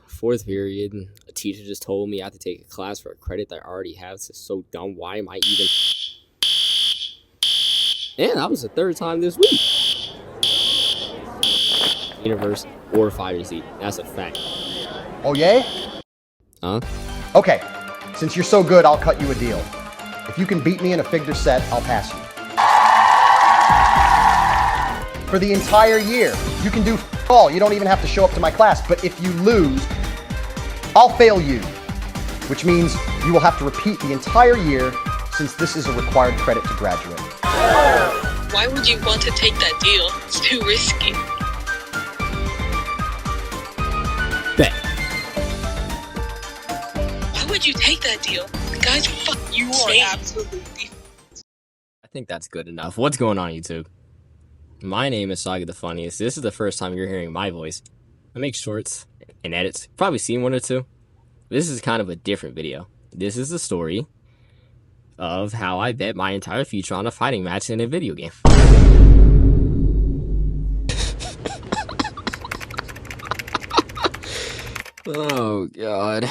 Fourth period, a teacher just told me I have to take a class for a credit that I already have. This is so dumb. Why am I even... And that was the third time this week. Universe or Fighter Z. That's a fact. Oh, yay? Huh? Okay, since you're so good, I'll cut you a deal. If you can beat me in a figure set, I'll pass you. For the entire year, you can do all. You don't even have to show up to my class. But if you lose, I'll fail you. Which means you will have to repeat the entire year since this is a required credit to graduate. Why would you want to take that deal? It's too risky. Bet. Why would you take that deal? The guy's fucking you insane. Are absolutely... I think that's good enough. What's going on, YouTube? My name is Saga the Funniest. This is the first time you're hearing my voice. I make shorts and edits. Probably seen one or two. This is kind of a different video. This is the story of how I bet my entire future on a fighting match in a video game. Oh, God.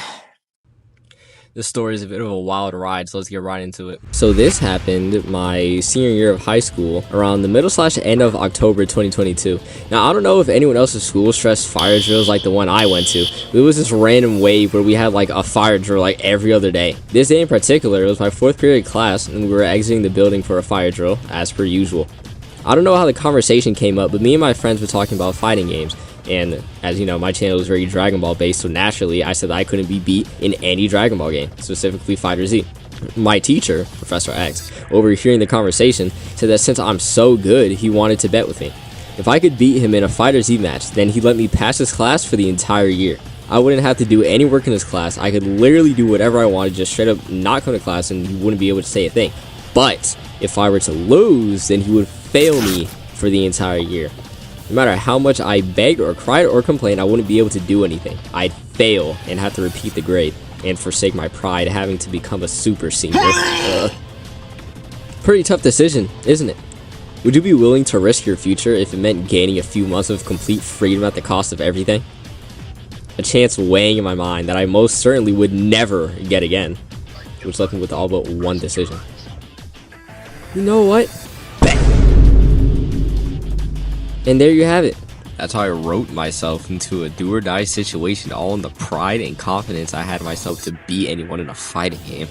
This story is a bit of a wild ride, so let's get right into it. So this happened my senior year of high school, around the middle/end of October 2022. Now, I don't know if anyone else's school stressed fire drills like the one I went to. It was this random wave where we had like a fire drill like every other day. This day in particular, it was my 4th period class, and we were exiting the building for a fire drill, as per usual. I don't know how the conversation came up, but me and my friends were talking about fighting games. And as you know, my channel is very Dragon Ball based, so naturally I said that I couldn't be beat in any Dragon Ball game, specifically Fighter Z. My teacher, Professor X, overhearing the conversation, said that since I'm so good, he wanted to bet with me. If I could beat him in a Fighter Z match, then he'd let me pass his class for the entire year. I wouldn't have to do any work in his class. I could literally do whatever I wanted, just straight up not come to class, and he wouldn't be able to say a thing. But if I were to lose, then he would fail me for the entire year. No matter how much I begged or cried or complained, I wouldn't be able to do anything. I'd fail and have to repeat the grade and forsake my pride, having to become a super senior. Pretty tough decision, isn't it? Would you be willing to risk your future if it meant gaining a few months of complete freedom at the cost of everything? A chance weighing in my mind that I most certainly would never get again, which left me with all but one decision. You know what? And there you have it. That's how I wrote myself into a do-or-die situation, all in the pride and confidence I had myself to beat anyone in a fighting game.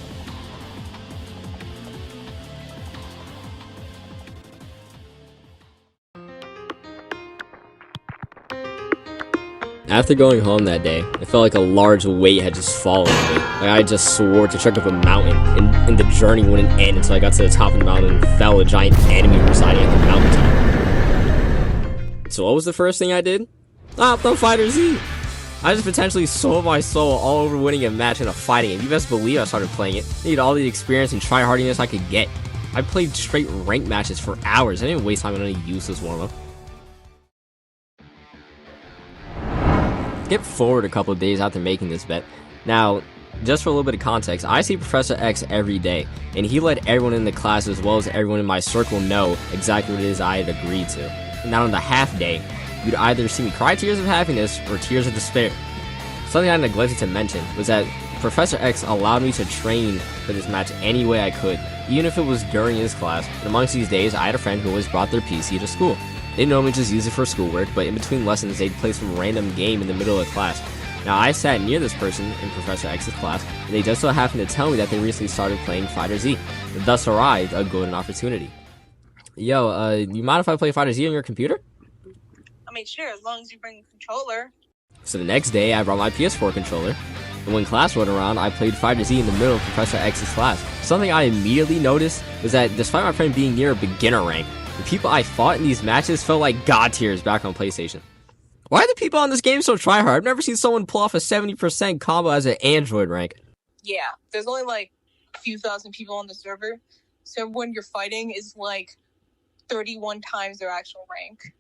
After going home that day, it felt like a large weight had just fallen on me. Like I just swore to trek up a mountain, and the journey wouldn't end until I got to the top of the mountain and fell a giant enemy residing at the mountaintop. So what was the first thing I did? I hopped on Fighter Z. I just potentially sold my soul all over winning a match in a fighting game. You best believe I started playing it. I needed all the experience and tryhardiness I could get. I played straight ranked matches for hours. I didn't waste time on any useless warm-up. Skip forward a couple of days after making this bet. Now, just for a little bit of context, I see Professor X every day, and he let everyone in the class as well as everyone in my circle know exactly what it is I had agreed to. And now on the half day, you'd either see me cry tears of happiness or tears of despair. Something I neglected to mention was that Professor X allowed me to train for this match any way I could, even if it was during his class. And amongst these days, I had a friend who always brought their PC to school. They didn't normally just use it for schoolwork, but in between lessons, they'd play some random game in the middle of class. Now, I sat near this person in Professor X's class, and they just so happened to tell me that they recently started playing Fighter Z. Thus arrived a golden opportunity. Yo, you mind if I play Fighter Z on your computer? I mean, sure, as long as you bring a controller. So the next day, I brought my PS4 controller, and when class rolled around, I played Fighter Z in the middle of Professor X's class. Something I immediately noticed was that despite my friend being near a beginner rank, the people I fought in these matches felt like god tiers back on PlayStation. Why are the people on this game so tryhard? I've never seen someone pull off a 70% combo as an Android rank. Yeah, there's only like a few thousand people on the server, so when you're fighting is like 31 times their actual rank.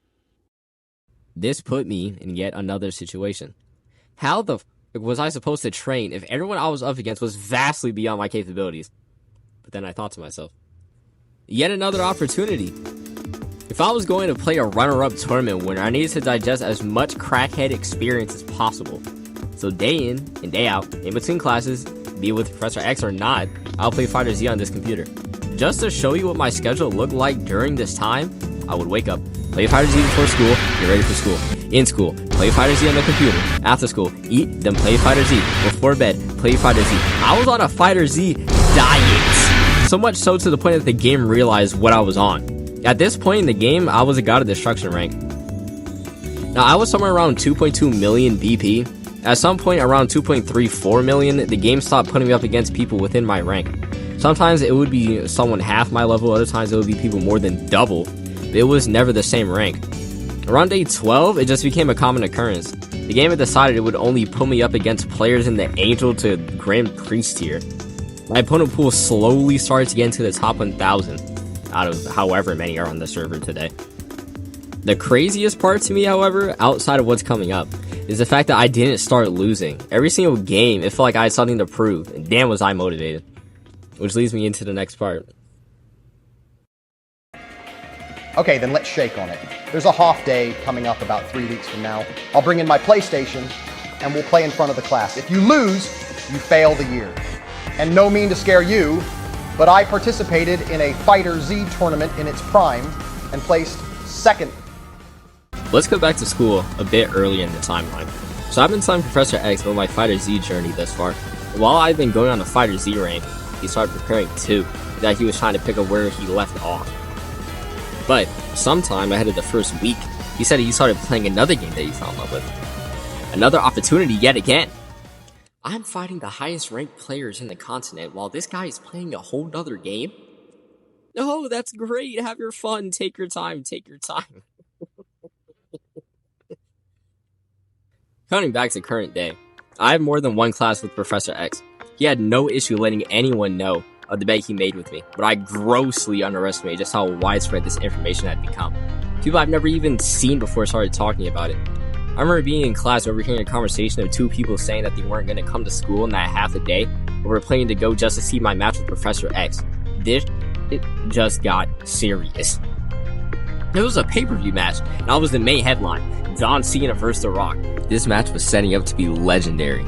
This put me in yet another situation. How the f was I supposed to train if everyone I was up against was vastly beyond my capabilities? But then I thought to myself, yet another opportunity. If I was going to play a runner-up tournament winner, I needed to digest as much crackhead experience as possible. So day in and day out, in between classes, be it with Professor X or not, I'll play Fighter Z on this computer. Just to show you what my schedule looked like during this time, I would wake up, play Fighter Z before school, get ready for school. In school, play Fighter Z on the computer. After school, eat, then play Fighter Z. Before bed, play Fighter Z. I was on a Fighter Z diet. So much so to the point that the game realized what I was on. At this point in the game, I was a god of destruction rank. Now, I was somewhere around 2.2 million BP. At some point around 2.34 million, the game stopped putting me up against people within my rank. Sometimes it would be someone half my level, other times it would be people more than double, but it was never the same rank. Around day 12, it just became a common occurrence. The game had decided it would only put me up against players in the Angel to Grand Priest tier. My opponent pool slowly started to get into the top 1,000, out of however many are on the server today. The craziest part to me, however, outside of what's coming up, is the fact that I didn't start losing. Every single game, it felt like I had something to prove, and damn was I motivated. Which leads me into the next part. Okay, then let's shake on it. There's a half day coming up about 3 weeks from now. I'll bring in my PlayStation, and we'll play in front of the class. If you lose, you fail the year. And no mean to scare you, but I participated in a Fighter Z tournament in its prime, and placed second. Let's go back to school a bit earlier in the timeline. So I've been telling Professor X about my Fighter Z journey thus far. While I've been going on the Fighter Z rank, he started preparing too, that he was trying to pick up where he left off. But sometime ahead of the first week, he said he started playing another game that he fell in love with. Another opportunity yet again. I'm fighting the highest ranked players in the continent while this guy is playing a whole nother game? Oh, that's great. Have your fun. Take your time. Take your time. Cutting back to current day, I have more than one class with Professor X. He had no issue letting anyone know of the bet he made with me, but I grossly underestimated just how widespread this information had become. People I've never even seen before started talking about it. I remember being in class overhearing a conversation of two people saying that they weren't going to come to school in that half a day, but were planning to go just to see my match with Professor X. It just got serious. It was a pay-per-view match, and I was the main headline, John Cena vs. The Rock. This match was setting up to be legendary.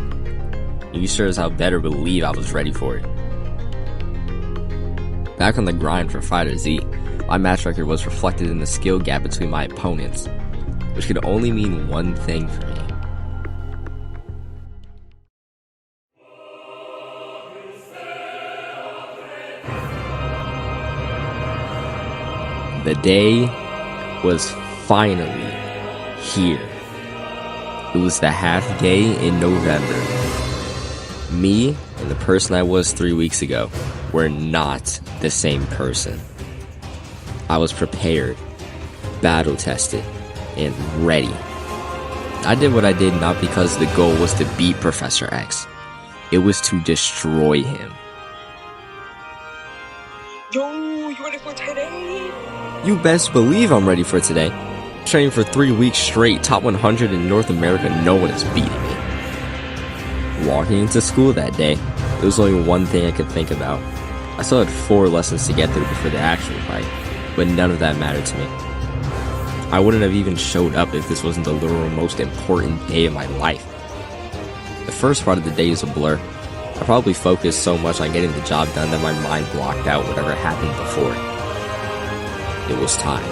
You sure as hell better believe I was ready for it. Back on the grind for Fighter Z, my match record was reflected in the skill gap between my opponents, which could only mean one thing for me. The day was finally here. It was the half day in November. Me and the person I was 3 weeks ago were not the same person. I was prepared, battle tested, and ready. I did what I did not because the goal was to beat Professor X. It was to destroy him. Yo, you ready for today? You best believe I'm ready for today. Training for 3 weeks straight, top 100 in North America, no one is beating me. Walking into school that day, there was only one thing I could think about. I still had 4 lessons to get through before the actual fight, but none of that mattered to me. I wouldn't have even showed up if this wasn't the literal most important day of my life. The first part of the day is a blur. I probably focused so much on getting the job done that my mind blocked out whatever happened before. It was time.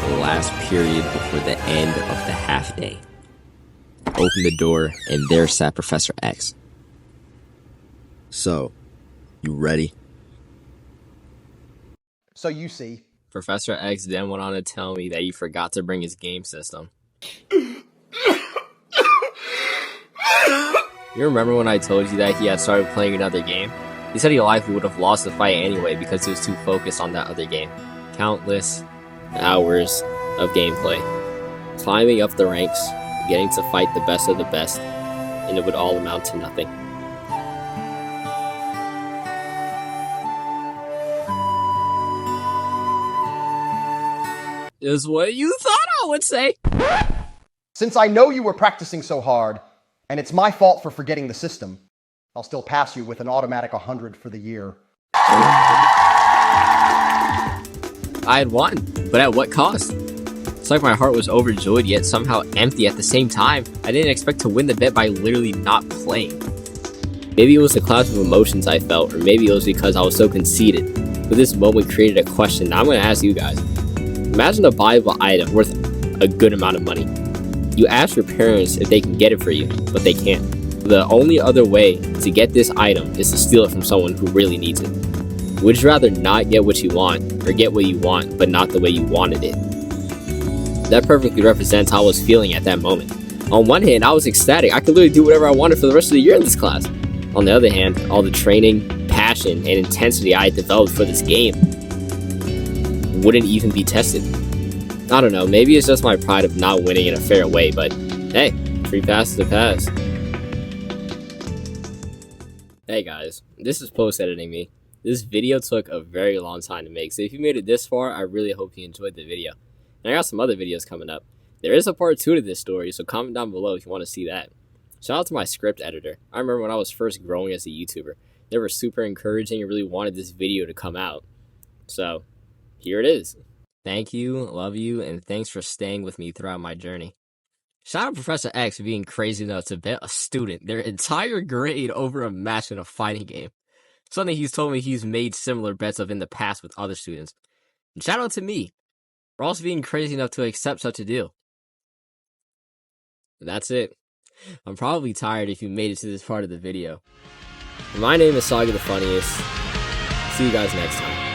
The last period before the end of the half day. I opened the door, and there sat Professor X. So, you ready? So you see. Professor X then went on to tell me that he forgot to bring his game system. You remember when I told you that he had started playing another game? He said he likely would have lost the fight anyway because he was too focused on that other game. Countless hours of gameplay. Climbing up the ranks, getting to fight the best of the best, and it would all amount to nothing. Is what you thought I would say. Since I know you were practicing so hard, and it's my fault for forgetting the system, I'll still pass you with an automatic 100 for the year. I had won, but at what cost? It's like my heart was overjoyed yet somehow empty at the same time. I didn't expect to win the bet by literally not playing. Maybe it was the cloud of emotions I felt, or maybe it was because I was so conceited. But this moment created a question that I'm going to ask you guys. Imagine a buyable item worth a good amount of money. You ask your parents if they can get it for you, but they can't. The only other way to get this item is to steal it from someone who really needs it. Would you rather not get what you want, or get what you want, but not the way you wanted it? That perfectly represents how I was feeling at that moment. On one hand, I was ecstatic. I could literally do whatever I wanted for the rest of the year in this class. On the other hand, all the training, passion, and intensity I had developed for this game wouldn't even be tested. I don't know, maybe it's just my pride of not winning in a fair way, but hey, free pass is a pass. Hey guys, this is post-editing me. This video took a very long time to make, so if you made it this far, I really hope you enjoyed the video. And I got some other videos coming up. There is a part 2 to this story, so comment down below if you want to see that. Shout out to my script editor. I remember when I was first growing as a YouTuber, they were super encouraging and really wanted this video to come out. So, here it is. Thank you, love you, and thanks for staying with me throughout my journey. Shout out Professor X for being crazy enough to bet a student their entire grade over a match in a fighting game. Something he's told me he's made similar bets of in the past with other students. And shout out to me for also being crazy enough to accept such a deal. And that's it. I'm probably tired if you made it to this part of the video. My name is Saga the Funniest. See you guys next time.